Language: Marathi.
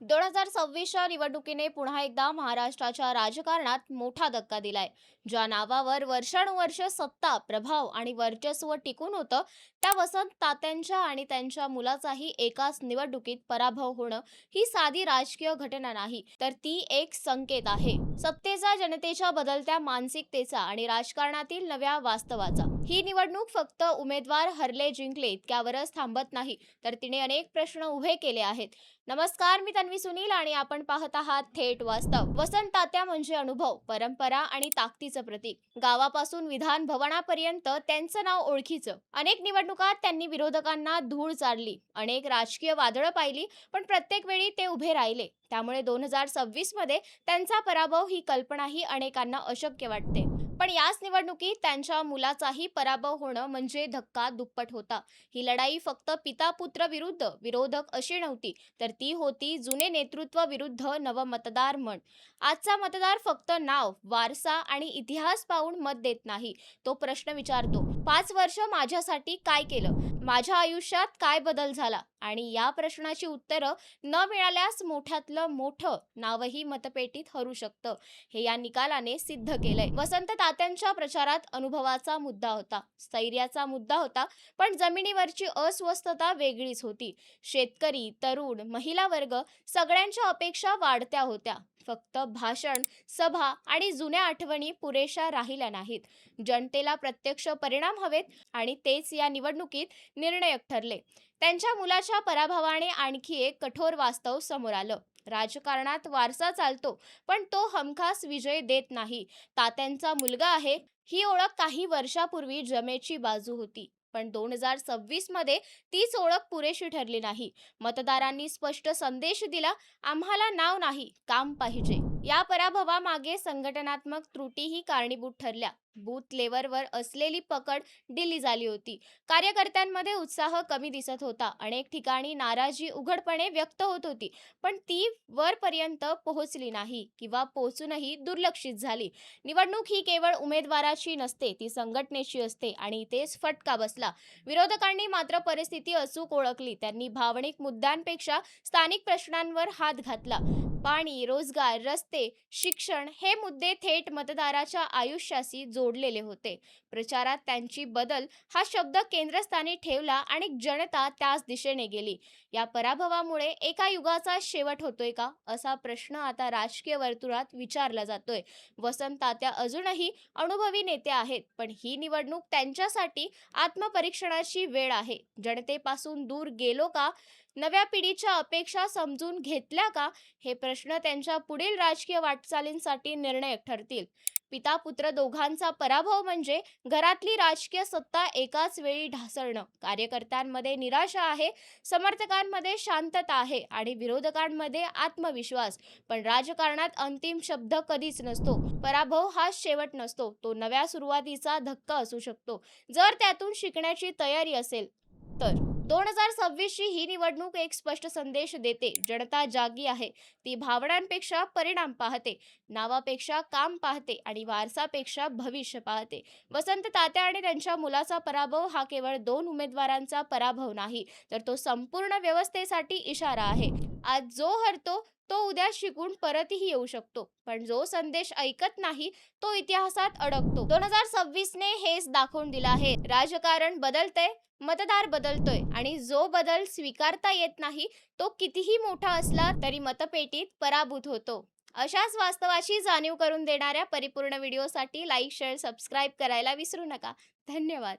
2026च्या निवडणुकीने पुन्हा एकदा महाराष्ट्राच्या राजकारणात मोठा धक्का दिलाय. ज्या नावावर वर्षानुवर्ष सत्ता, प्रभाव आणि वर्चस्व टिकून होतं, त्या वसंत तात्यांच्या आणि त्यांच्या मुलाचाही एकाच निवडणुकीत पराभव होणं ही साधी राजकीय घटना नाही, तर ती एक संकेत आहे. सत्तेचा, जनतेच्या बदलत्या मानसिकतेचा आणि राजकारणातील नव्या वास्तवाचा. ही निवडणूक फक्त उमेदवार हरले जिंकले इतक्यावरच थांबत नाही, तर तिने अनेक प्रश्न उभे केले आहेत. नमस्कार, मी तन्वी सुनील आणि आपण पाहत आहात थेट वास्तव. वसंत तात्या म्हणजे अनुभव, परंपरा आणि ताकदीचं प्रतीक. गावापासून विधान भवनापर्यंत त्यांचं नाव ओळखीचं. अनेक निवडणुकात त्यांनी विरोधकांना धूळ चारली, अनेक राजकीय वादळं पाहिली, पण प्रत्येक वेळी ते उभे राहिले. त्यामुळे 2026 मध्ये त्यांचा पराभव ही कल्पनाही अनेकांना अशक्य वाटते. पण याच निवडणुकीत त्यांच्या मुलाचाही पराभव होणं म्हणजे धक्का दुप्पट होता. ही लढाई फक्त पिता पुत्र विरुद्ध विरोधक अशी नव्हती, तर ती होती जुने नेतृत्व विरुद्ध नव मतदार मन. आजचा मतदार फक्त नाव, वारसा आणि इतिहास पाहून मत देत नाही, तो प्रश्न विचारतो, 5 वर्ष माझ्यासाठी काय केलं, माझ्या आयुष्यात काय बदल झाला. आणि या प्रश्नाची उत्तरं न मिळाल्यास मोठ्यातलं मोठं नावही मतपेटीत हरू शकतं, हे या निकालाने सिद्ध केलंय. वसंत तात्यांच्या प्रचारात अनुभवाचा मुद्दा होता, स्थैर्याचा मुद्दा होता, पण जमिनीवरची अस्वस्थता वेगळीच होती. शेतकरी, तरुण, महिला वर्ग सगळ्यांच्या अपेक्षा वाढत्या होत्या. फक्त भाषण, सभा आणि जुन्या आठवणी पुरेशा राहिल्या नाहीत. जनतेला प्रत्यक्ष परिणाम हवेत आणि तेच या निवडणुकीत निर्णायक ठरले. त्यांच्या मुलाच्या पराभवाने आणखी एक कठोर वास्तव समोर आलं. राजकारणात वारसा चालतो, पण तो हमखास विजय देत नाही. तात्यांचा मुलगा आहे ही ओळख काही वर्षापूर्वी जमेची बाजू होती, पण 2026 मध्ये तीच ओळख पुरेशी ठरली नाही. मतदारांनी स्पष्ट संदेश दिला, आम्हाला नाव नाही, काम पाहिजे. या पराभवामागे संघटनात्मक त्रुटीही कारणीभूत ठरल्या. बूथ लेवलवर असलेली पकड ढिली झाली होती. कार्यकर्त्यांमध्ये उत्साह कमी दिसत होता. अनेक ठिकाणी नाराजी उघडपणे व्यक्त होत होती, पण ती वरपर्यंत पोहोचली नाही किंवा पोहोचूनही दुर्लक्षित झाली. निवडणूक ही केवळ उमेदवाराची नसते, ती संघटनेची असते आणि इथेच फटका बसला. विरोधकांनी मात्र परिस्थिती अचूक ओळखली. त्यांनी भावनिक मुद्द्यांपेक्षा स्थानिक प्रश्नांवर हात घातला. पाणी, रोजगार, रस्ते, शिक्षण हे मुद्दे थेट मतदाराच्या आयुष्याशी जोडलेले होते. प्रचारात त्यांची बदल हा शब्द केंद्रस्थानी ठेवला आणि जनता त्याच दिशेने गेली. या पराभवामुळे एका युगाचा शेवट होतोय का, असा प्रश्न आता राजकीय वर्तुळात विचारला जातोय. वसंत तात्या अजूनही अनुभवी नेते आहेत, पण ही निवडणूक त्यांच्यासाठी आत्मपरीक्षणाची वेळ आहे. जनतेपासून दूर गेलो का, नव्या पिढीच्या अपेक्षा समजून घेतल्या का, हे प्रश्न त्यांच्या पुढील राजकीय वाटचालींसाठी निर्णायक ठरतील. पिता पुत्र दोघांचा पराभव म्हणजे घरातली राजकीय सत्ता एकाच वेळी ढासळणं. कार्यकर्त्यांमध्ये निराशा आहे, समर्थकांमध्ये शांतता आहे आणि विरोधकांमध्ये आत्मविश्वास. पण राजकारणात अंतिम शब्द कधीच नसतो. पराभव हा शेवट नसतो, तो नव्या सुरुवातीचा धक्का असू शकतो, जर त्यातून शिकण्याची तयारी असेल तर. 2026 ची ही निवडणूक एक स्पष्ट संदेश देते. जनता जागी आहे, ती भावनांपेक्षा परिणाम पाहते, नावापेक्षा काम पाहते आणि वारसापेक्षा भविष्य पाहते. वसंत तात्या आणि त्यांच्या मुलाचा पराभव हा केवळ 2 उमेदवारांचा पराभव नाही, तर तो संपूर्ण व्यवस्थेसाठी इशारा आहे. आज जो हरतो तो उद्या शिकून परतही येऊ शकतो, पण जो संदेश ऐकत नाही तो इतिहासात अडकतो. 2026 ने हेच दाखवून दिलं आहे, राजकारण बदलतंय, मतदार बदलतोय आणि जो बदल स्वीकारता येत नाही तो कितीही मोठा असला तरी मतपेटीत पराभूत होतो. अशाच वास्तवाची जाणीव करून देणाऱ्या परिपूर्ण व्हिडिओसाठी लाईक, शेअर, सबस्क्राईब करायला विसरू नका. धन्यवाद.